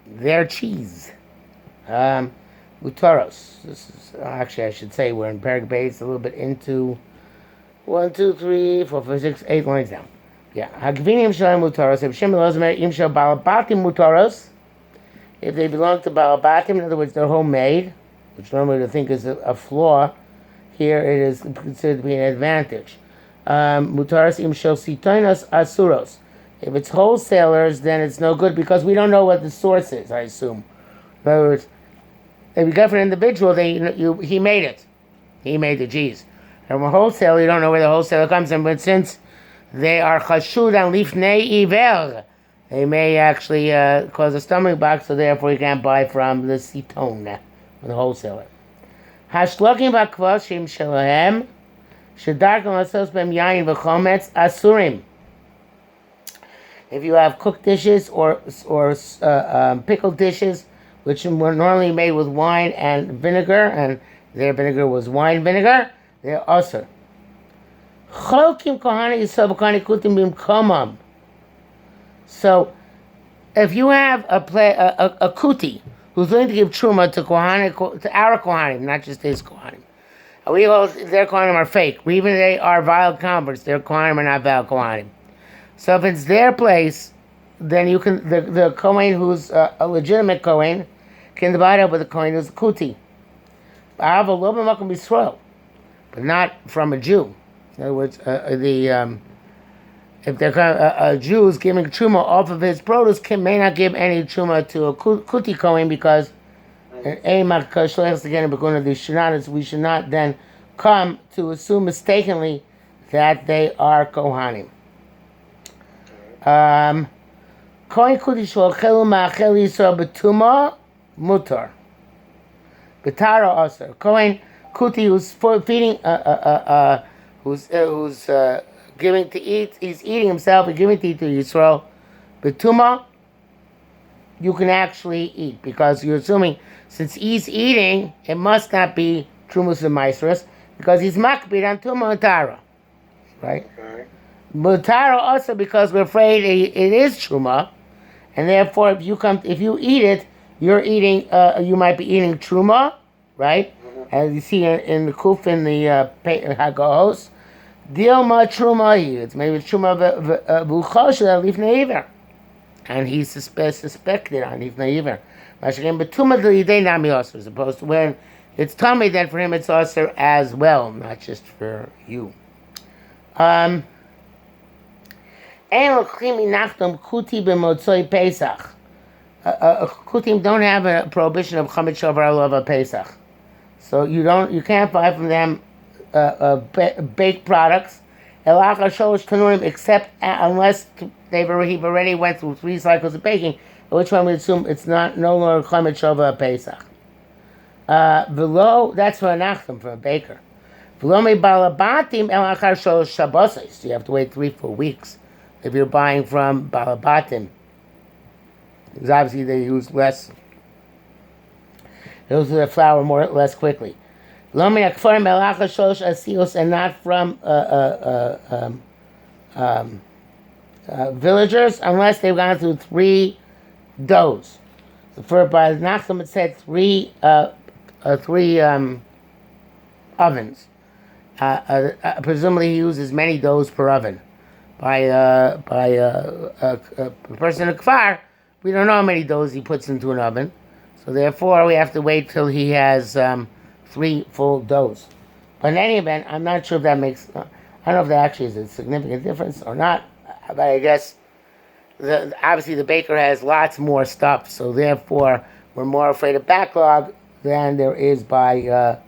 their cheese. Mutaros. This is actually I should say we're in Perek Beis, a little bit into 1, 2, 3, 4, 5, 6, 8 lines down. Yeah. Hagvinim shalem mutaros. If Shem Elozmer im shel balabatim mutaros, if they belong to balabatim, in other words, they're homemade, which normally we think is a flaw. Here it is considered to be an advantage. Mutaros im shel sitoinos asuros. If it's wholesalers, then it's no good because we don't know what the source is. I assume. In other words, if you got for an individual, he made it. He made the cheese. And from a wholesaler, you don't know where the wholesaler comes from. But since they are chashud and lifnei iver, they may actually cause a stomach bug. So therefore, you can't buy from the siton, from the wholesaler. Hashlokim v'kvoshim shelahem shedarkam lasos b'em yayin v'chometz asurim. If you have cooked dishes or pickled dishes, which were normally made with wine and vinegar, and their vinegar was wine vinegar, they're usher. So, if you have a kuti who's going to give truma to our kohanim, not just his kohanim, we all their kohanim are fake. Even they are vile converts. Their kohanim are not vile kohanim. So if it's their place, then you can the kohen who's a legitimate kohen can divide up with the kohen who's a kuti. But not from a Jew. In other words, if a Jew is giving truma off of his produce, may not give any truma to a kuti kohen because we should not then come to assume mistakenly that they are kohanim. Kohen kuti sh'ochelu ma'achel yisrael betuma mutar. Betara aser. Kohen kuti who's feeding, who's giving to eat, he's eating himself and giving to eat to Yisrael. Betuma, you can actually eat because you're assuming since he's eating, it must not be trumus and maestros because he's makbid on tuma and tara, right? Okay. Mutara also because we're afraid it is truma, and therefore if you eat it, you're eating. You might be eating truma, right? Mm-hmm. As you see in the kuf in the hagahos, dilma truma. It's maybe truma v'uchosh lifnei iver, and he's suspected on lifnei iver. Mashiach betuma d'idei nami aser, as opposed to when it's tummy, then for him it's aser as well, not just for you. Kutim don't have a prohibition of chametz shavar alova Pesach, so you can't buy from them baked products, except unless he already went through 3 cycles of baking, at which one we assume it's no longer chametz shavar Pesach. Below, that's for a nachtem, for a baker. Below me balabatim el achar shalosh shabbos, so you have to wait 3-4 weeks. If you're buying from balabatim, because obviously they use less, they use the flour less quickly. And not from villagers unless they've gone through 3 doughs. So for by Nachum it said 3 ovens. Presumably he uses many doughs per oven. By a person in Kfar, we don't know how many doughs he puts into an oven. So therefore, we have to wait till he has 3 full doughs. But in any event, I'm not sure if that makes... I don't know if that actually is a significant difference or not. But I guess, obviously the baker has lots more stuff. So therefore, we're more afraid of backlog than there is by a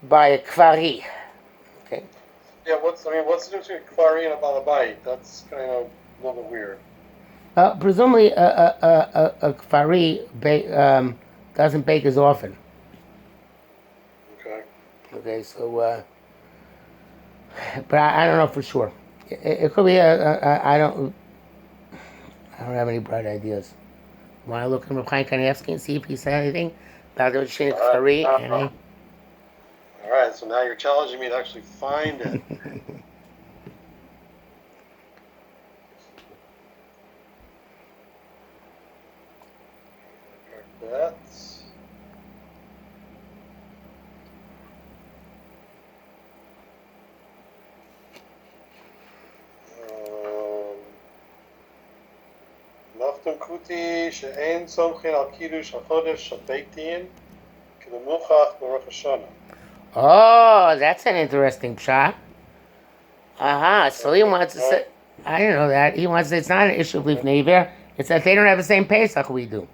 Kfari. Okay. Yeah, what's the difference between Kfari and a Balabait? That's kind of a little bit weird. Presumably, a Kfari doesn't bake as often. Okay, so, but I don't know for sure. It could be I don't have any bright ideas. Want to look at Reb Chaim Kanievsky and see if he said anything about the Shini Kfari? All right, so now you're challenging me to actually find it. That's Naftum Kuti she'ein somchin al kiddush hachodesh habeitin k'lemuchach b'Rosh Hashanah. Oh, that's an interesting pshat. So he wants to say, I didn't know that. He wants to say it's not an issue of Lifnei Iver. It's that they don't have the same Pesach we do.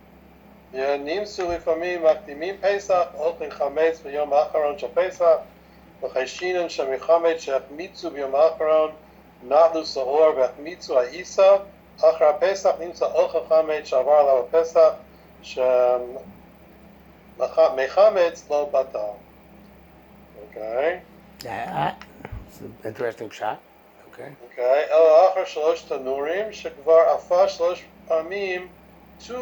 נמסו לפעמים מקדימים פסח, אוכלים חמץ ביום האחרון של פסח, וחיישינן שמחמץ שהחמיצו ביום האחרון, נעלו שעור והחמיצו העיסה, אחר הפסח נמצא אוכל חמץ שעבר עליו הפסח, שמחמץ לא בטל. Okay. It's an interesting shot. Okay. אלא אחר 3 תנורים שכבר עפה 3 פעמים So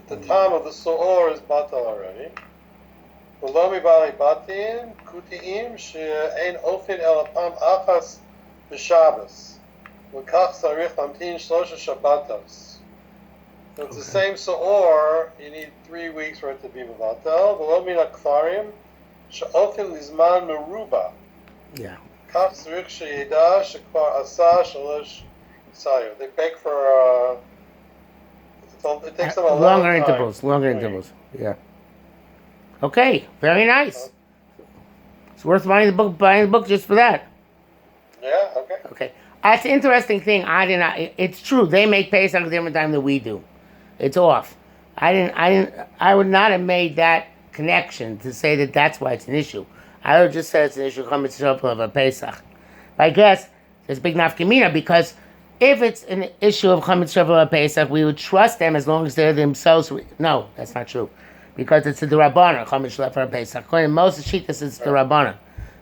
the time of the soor is batal already. V'lo mibali batin kutiim she'ein ofin el apam achas b'Shabbos. V'kach sarich lamtin shlosha Shabbatos. So it's the same soor. You need 3 weeks for it to be batal. V'lo min hakfarim she'ofin lizman meruba. Yeah. They beg for it takes them a longer long time. Longer intervals. Yeah. Okay, very nice. It's worth buying the book just for that. Yeah, okay. Okay. That's an interesting thing. It's true. They make Pesach a different time than we do. It's off. I would not have made that connection to say that that's why it's an issue. I would just say it's an issue of a Pesach. But I guess there's big nafkamina because if it's an issue of Chametz Shava Pesach, we would trust them as long as they're themselves. No, that's not true. Because it's the Rabbana, Chametz Shava Pesach. According to most Shitas, it's the Rabbana.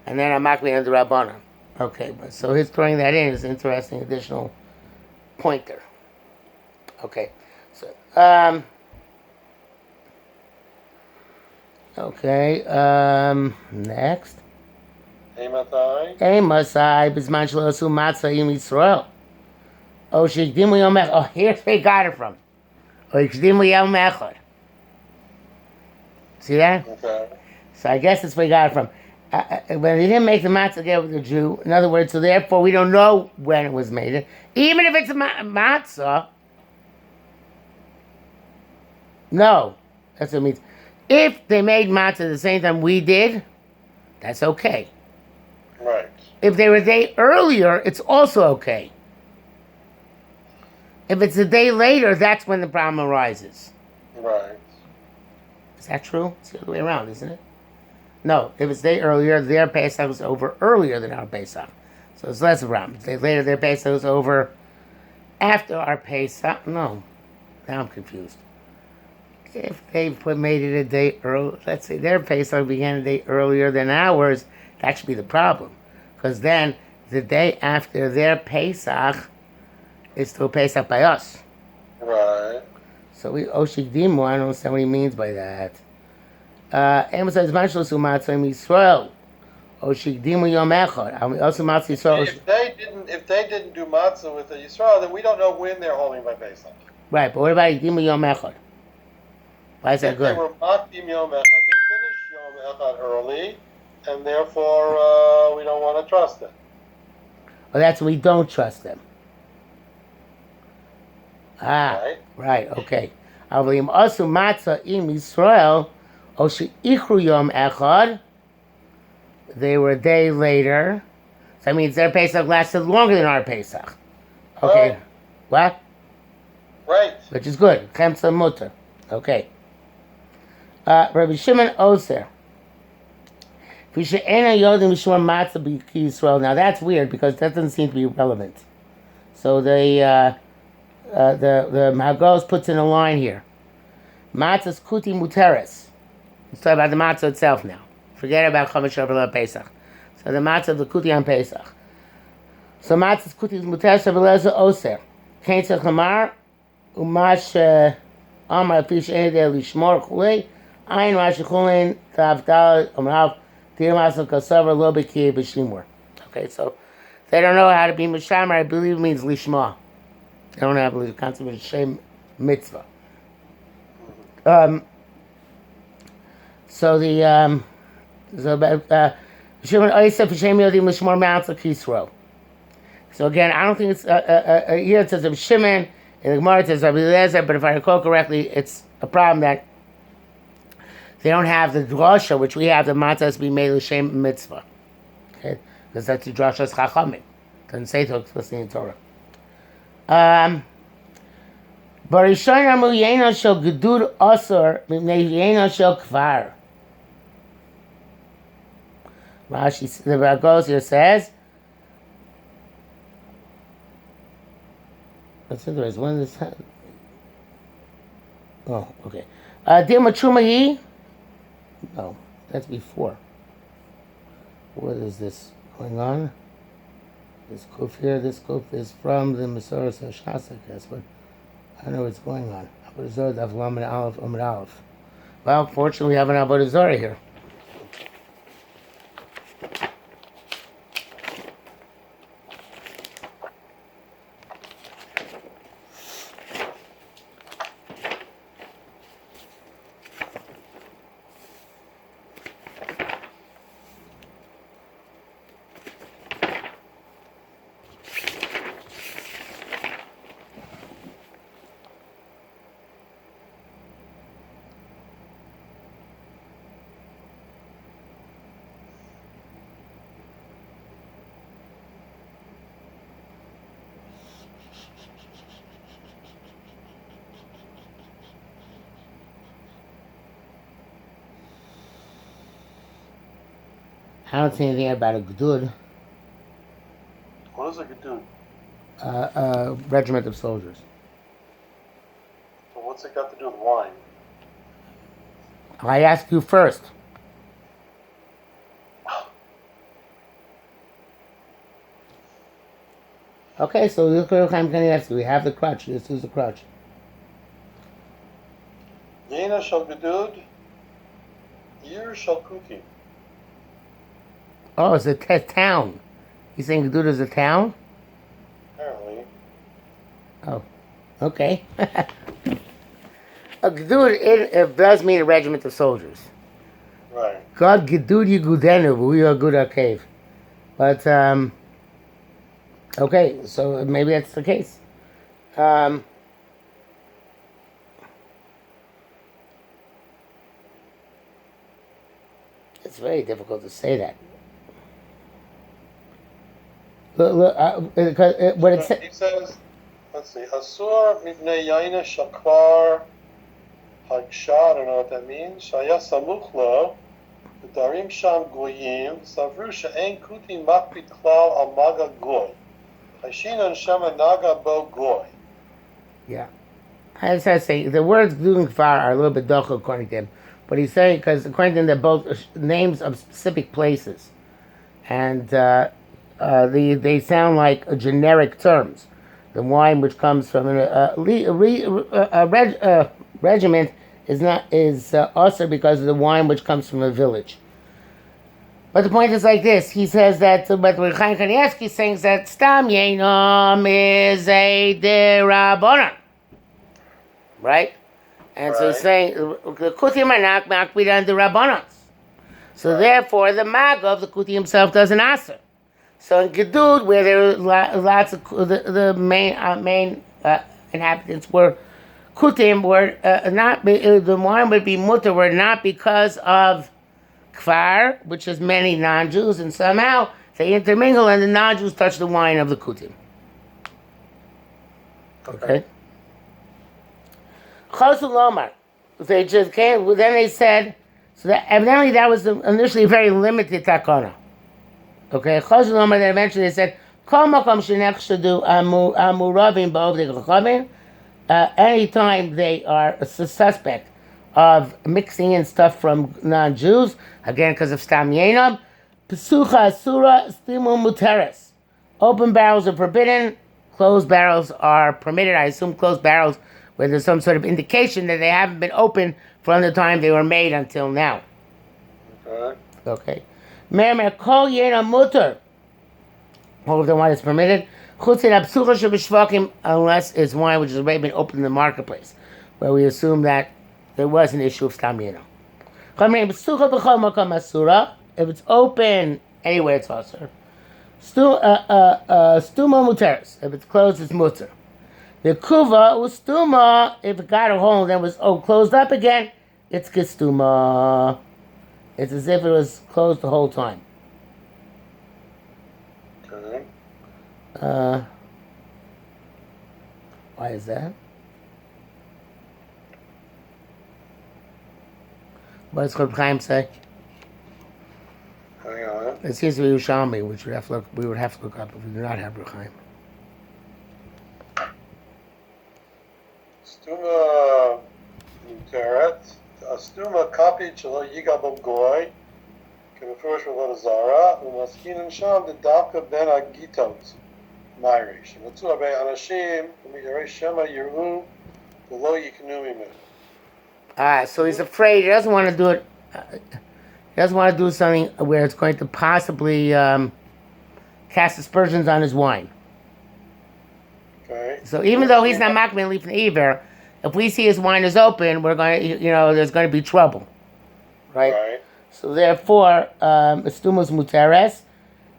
And then I'm makbid on the Rabbana. Okay, but so his throwing that in is an interesting additional pointer. Okay, so, next. Masai, Bisman Shlosu Matzah Yom Yisrael. Oh, Shikdimu Yom Echad. Oh, here's where he got it from. Oh, Shikdimu Yom Echad. See that? Okay. So I guess that's where he got it from. When he didn't make the matzah together with the Jew, in other words, so therefore we don't know when it was made. Even if it's a matzah, no, that's what it means. If they made matzah at the same time we did, that's okay. Right. If they were a day earlier, it's also okay. If it's a day later, that's when the problem arises. Right. Is that true? It's the other way around, isn't it? No, if it's a day earlier, their Pesach was over earlier than our Pesach. So it's less of a problem. If they later, their Pesach was over after our Pesach. No, now I'm confused. If they made it a day early, let's say their Pesach began a day earlier than ours, that should be the problem. Because then, the day after their Pesach is still Pesach by us. Right. So we Oshikdimu, I don't understand what he means by that. Emphasize Mashlos Umatzah Yisrael. Oshikdimu Yom Echad. Also Matzah Yisrael. If they didn't do matzah with the Yisrael, then we don't know when they're holding by Pesach. Right, but what about Yikdimu Yom Echad? Why is that good? If they were Makdim Yom Echad, they finished Yom Echad early, and therefore we don't want to trust them. Well, that's we don't trust them. Right, okay. Avalim also matzah im Yisrael, oshi ichru yom echad. They were a day later. So that means their Pesach lasted longer than our Pesach. Okay. Right. What? Right. Which is good. Chemsa mutter. Okay. Rabbi Shimon Ozer. Now that's weird because that doesn't seem to be relevant. So the Mahagos puts in a line here. Matzah's kuti muteres. Let's talk about the matzah itself now. Forget about Chametz Shava Pesach. So the matzah of the kuti on Pesach. So matzah's kuti muteres v'lezer oser. Kain tzech lamar umash amar fish edel lishmor chulei ayin rash chulin tavdal amrav tirmas kasavar lo b'kiyeh b'shimur. Okay, so they don't know how to be mishamer. I believe it means lishma. They don't have the concept of shem mitzvah. So the Shimon Oisef Hashem Yodim Lishmor Mount Kisro. So again, I don't think it's here it says of Shimon, in the Gemara it says of Eliezer, but if I recall correctly, it's a problem that they don't have the drasha, which we have, the matzah has to be made l'shem mitzvah. Okay, because that's the drasha's chachamim. Doesn't say so explicitly in Torah. Barishon amu yena shel gedur asur mipnei yena shel kvar. Rashi, the Bagos here says, what's the rest? When is that? Oh, okay. Dilma Chumahi? No, that's before. What is this going on? This kuf here, this kuf is from the Masorah Shas, I guess, but I don't know what's going on. Avodah Zarah, Daf Lamed Aleph, Amud Aleph. Well, fortunately, we have an Avodah Zarah here. I don't see anything about a gedud. What is a gedud? A regiment of soldiers. So what's it got to do with wine? I ask you first. Okay, so look at Chaim Kanievsky. We have the crutch. This is the crutch. Yena shel gedud, Yir shel Kuttim. Oh, it's a town. You saying Gedud is a town? Apparently. Oh, okay. A Gedud, it does mean a regiment of soldiers. Right. God Gedud Yigudenu, we are good at cave. But, okay, so maybe that's the case. It's very difficult to say that. What it says. He says, let's see, Asur mipnei yayna shakvar hagsha, I don't know what that means. Shaya samuch lo, v'darim sham goyim, savru she'en Kuttim makpid klal al maga goy. Hashinan shema naga bo goy. Yeah. As I say, the words Gdud and Kfar are a little bit dochel according to him. But he's saying, because according to him, they're both names of specific places. And they sound like generic terms. The wine which comes from a regiment is also because of the wine which comes from a village. But the point is like this. He says that, but Chaim Kanievsky saying that Stam Yenom is a derabbanan. Right? And so he's saying the Kuttim are not makbid on the rabbanans. So therefore, the mag of the Kuttim himself doesn't answer. So in Gedud, where there were lots of the main inhabitants were Kuttim, were not the wine would be mutter were not because of Kfar, which is many non-Jews, and somehow they intermingle and the non-Jews touch the wine of the Kuttim. Okay. Chosul Lomar. They just came. Then they said, so that evidently that was initially a very limited takana. Okay, Chosul Lomar. Then eventually they said, Kol makom shenechshadu amuravim ba'ovdei chachamim. Anytime they are a suspect of mixing in stuff from non-Jews, again because of Stam Yenam, Pesucha Asura Stimu Muteres. Open barrels are forbidden, closed barrels are permitted. I assume closed barrels where there's some sort of indication that they haven't been open from the time they were made until now. Okay. Mermer Kol Yena Mutter. All of the wine is permitted. Unless it's wine which has already been opened in the marketplace, where we assume that there was an issue of stam yino. If it's open anywhere, it's also. Stuma muteris. If it's closed, it's muter. The kuva ustuma. If it got a hole and then was closed up again, it's kistuma. It's as if it was closed the whole time. Okay. Why is that? What does Reb Chaim say? Hang on. It seems to be Yerushalmi, which we would have to look up if we do not have Reb Chaim. Stuma muteret. Stuma kapi chelo yigabel goy. Kemefurish v'lo zara. Umaskin sham the dafka ben agitot. Myrish. V'tzu abe anashim. V'migarei shema yiru. V'lo yiknu mimin. So he's afraid. He doesn't want to do it. He doesn't want to do something where it's going to possibly cast aspersions on his wine. Okay. So even though he's not makmin leaf in Iber, if we see his wine is open, we're going to, there's going to be trouble, right? Right. So therefore, estumus muteres,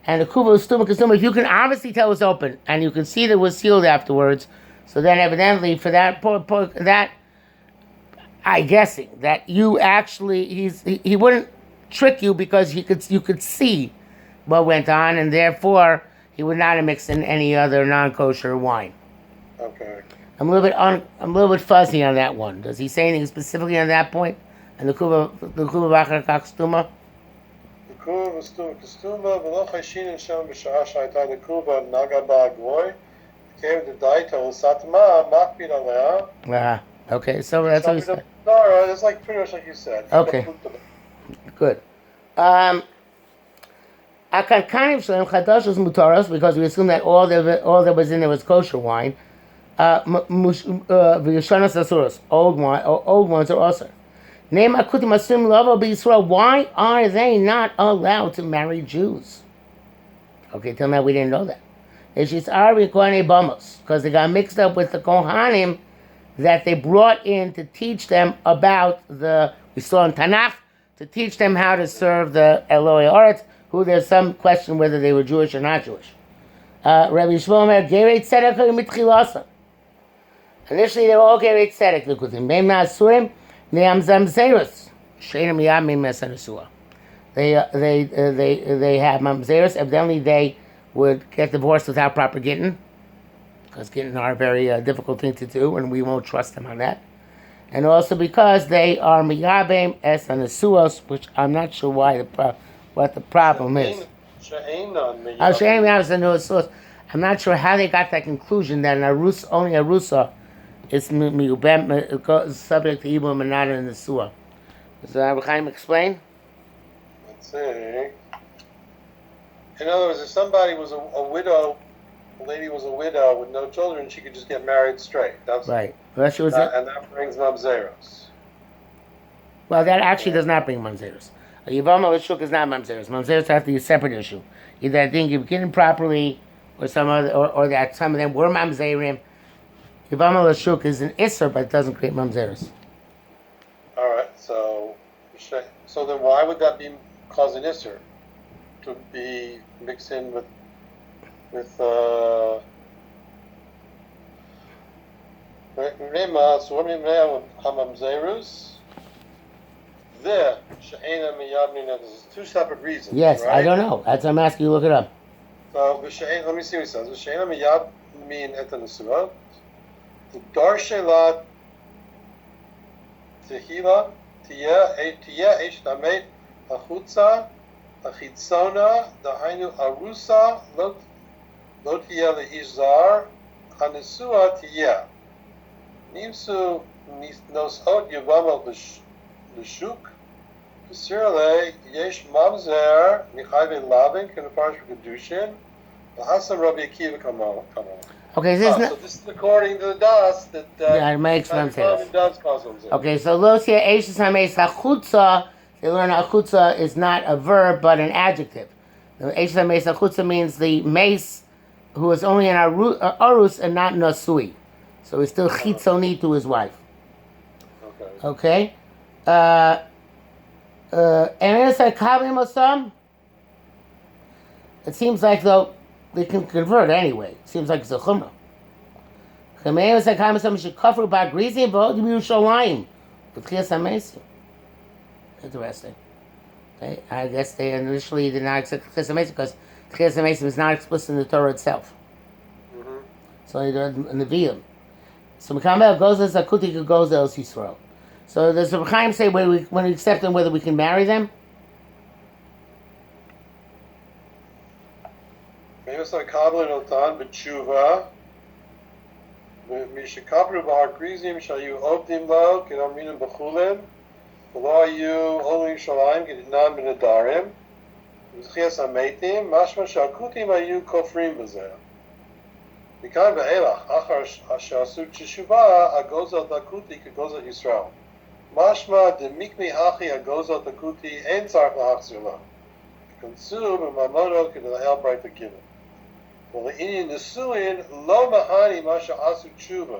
and the kuva estuma kastuma. If you can obviously tell it's open, and you can see that it was sealed afterwards, so then evidently for that that. I'm guessing that you actually he wouldn't trick you because you could see what went on, and therefore he would not have mixed in any other non-kosher wine. Okay. I'm a little bit fuzzy on that one. Does he say anything specifically on that point? And the kuva bachar kakstuma. The kuva kastuma v'lo chayshin and shem b'shara shayta the kuva naga ba'agoy came to daito satma makbid alea. Okay, so that's what he said. No, it's like pretty much like you said. Okay. Good. Akan kanim shalem chadashos mutaros, because we assume that all that was in there was kosher wine. V'yishanos asuros, old ones are also. Name akutim asum lavo b'Yisrael. Why are they not allowed to marry Jews? Okay, till now we didn't know that. It's Ari Kohanei Bamos, because they got mixed up with the Kohanim that they brought in to teach them about we saw in Tanakh, to teach them how to serve the Eloi Oretz, who there's some question whether they were Jewish or not Jewish. Rabbi Shlomo Gereit Tzedek mitchilasa. Initially they were all Gereit Tzedek, Kuttim. Beim Nasurim, Neam Zamzerus. Sheinem Yamim Mesanusua. They have Mamzerus, evidently they would get divorced without proper gittin, because gittin are a very difficult thing to do, and we won't trust them on that. And also because they are miyabim es anesuos, which I'm not sure what the problem is. I'm not sure how they got that conclusion that only a rusa is subject to ibum and not a nesua. Does Rabbi Chaim explain? Let's see. In other words, if somebody was a widow, a lady was a widow with no children, she could just get married straight. That's right. And that brings mamzeros. Well, that actually does not bring mamzeros. A yivama l'shuk is not mamzeros. Mamzeros have to be a separate issue. Either I think you've given properly, or or that some of them were mamzerim. Yivama l'shuk is an isser, but it doesn't create mamzeros. All right. So then why would that be cause an isser? To be mixed in with Hamamzerus. There's two separate reasons. Yes, right? I don't know. That's why I'm asking you to look it up. So let me see what he says. V'she'ena miyad min et hanisuah. The darshelat tehila tiyeh esh tamet achutza achitzona dahainu arusa lo tiyeh le'izar hanisuah tiyeh nimsu nosot yavama l'shuk v'sirle yesh mamzer michayve lavin kenafarish v'kedushin v'hasam Rabbi Akiva kamon. Okay, So this is according to the das that it makes sense. Does cause them. Okay, so Losia Eishis Hameis Achutza, they learn Achutza is not a verb but an adjective. Eishis Hameis Achutza means the mace who was only an arus and not nasui. So he's still chitzoni to his wife. Okay. Okay? And it's like kabim osam. It seems like though they can convert anyway. It seems like it's a chumrah. Chameim like kabim osam should cover by grizim v'od Yerushalayim with chias hamesim. Interesting. Okay? I guess they initially did not accept chias hamesim because chias hamesim is not explicit in the Torah itself. Mm-hmm. So they do it in the Viyam. So Mekamel goes as Akuti goes as Yisrael. So does the Chaim say when we accept them whether we can marry them? Maybe it's like Kabbalah Notan b'tshuva. Mishakabru b'hargrizim shayu obdim lo kedaminim b'chulim. V'lo ayu olim shalayim kedinam b'nadarim. V'zchias hametim mashma shakutim ayu kofrim b'zeh. מכאן ואילך, אחר שעשו תשובה, הגוזל דקותי כגוזל ישראל. משמע דמיקמי אחי הגוזל דקותי אין צריך להחזיר לה. כנסו בממונו כדי להל ברית הגילה. ולעניין נשואין לא מהני מה שעשו תשובה.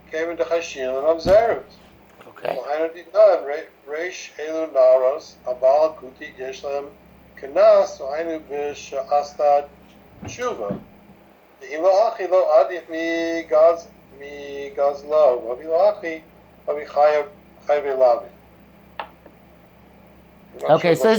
כיוון דחשין לממזרות. והיינו דינן ריש אלו נערוס, הבעל הקותי יש להם כנס, והיינו בשעשתה תשובה. אם לא אחי לא עדיף מגזלו, ואבי לא אחי, ואבי חייב אליו. Okay, so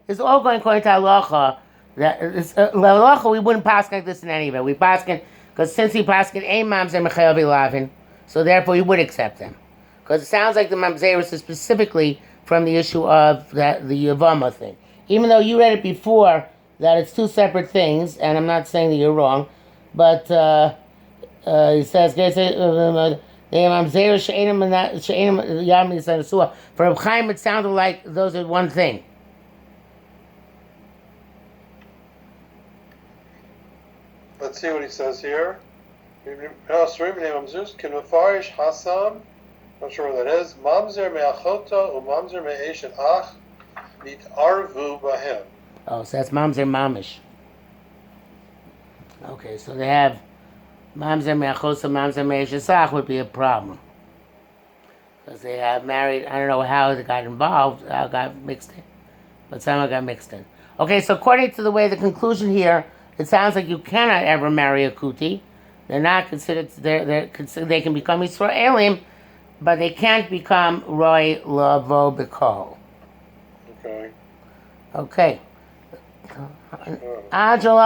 it's all going according to halacha. That halacha we wouldn't pass like this in any event. We pass because since we pass ein mamzer mechayav elavin, so therefore we would accept them. Because it sounds like the mamzerus is specifically from the issue of the Yavama thing. Even though you read it before that it's two separate things, and I'm not saying that you're wrong. But he says, for Reb Chaim it sounded like those are one thing. Let's see what he says here. Not sure what that is. Mamzer me'achota u'mamzer me'eshet ach nit'arvu bahem. Oh, so that's mamzer mamish. Okay, so they have mamzer me'achosa, mamzer me'eshesach would be a problem. Because they have married, I don't know how they got involved, how got mixed in. But somehow got mixed in. Okay, so according to the way the conclusion here, it sounds like you cannot ever marry a kuti. They're not considered, they can become Yisraelim, but they can't become Roy Lavo B'Kol. Okay. Okay. Okay. I don't know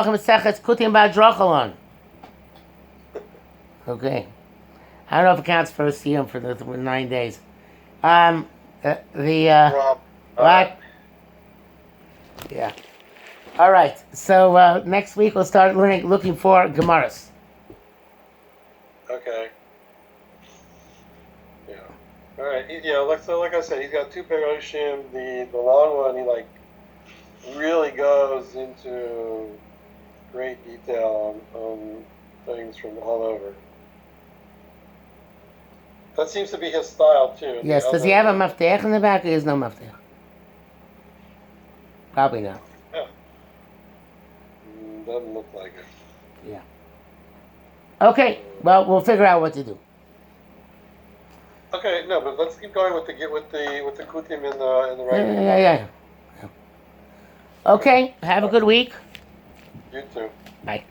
if it counts for a siyum for the 9 days. What? Yeah. All right. So next week we'll start looking for Gemaras. Okay. Yeah. All right. Like I said, he's got two peroshim. The long one, he really goes into great detail on things from all over. That seems to be his style too. Yes. Does he have a maftech in the back? Or he has no maftech. Probably not. Yeah. Doesn't look like it. Yeah. Okay. Well, we'll figure out what to do. Okay. No, but let's keep going with the Kuttim in the right. Yeah. Okay. Have a good week. You too. Bye.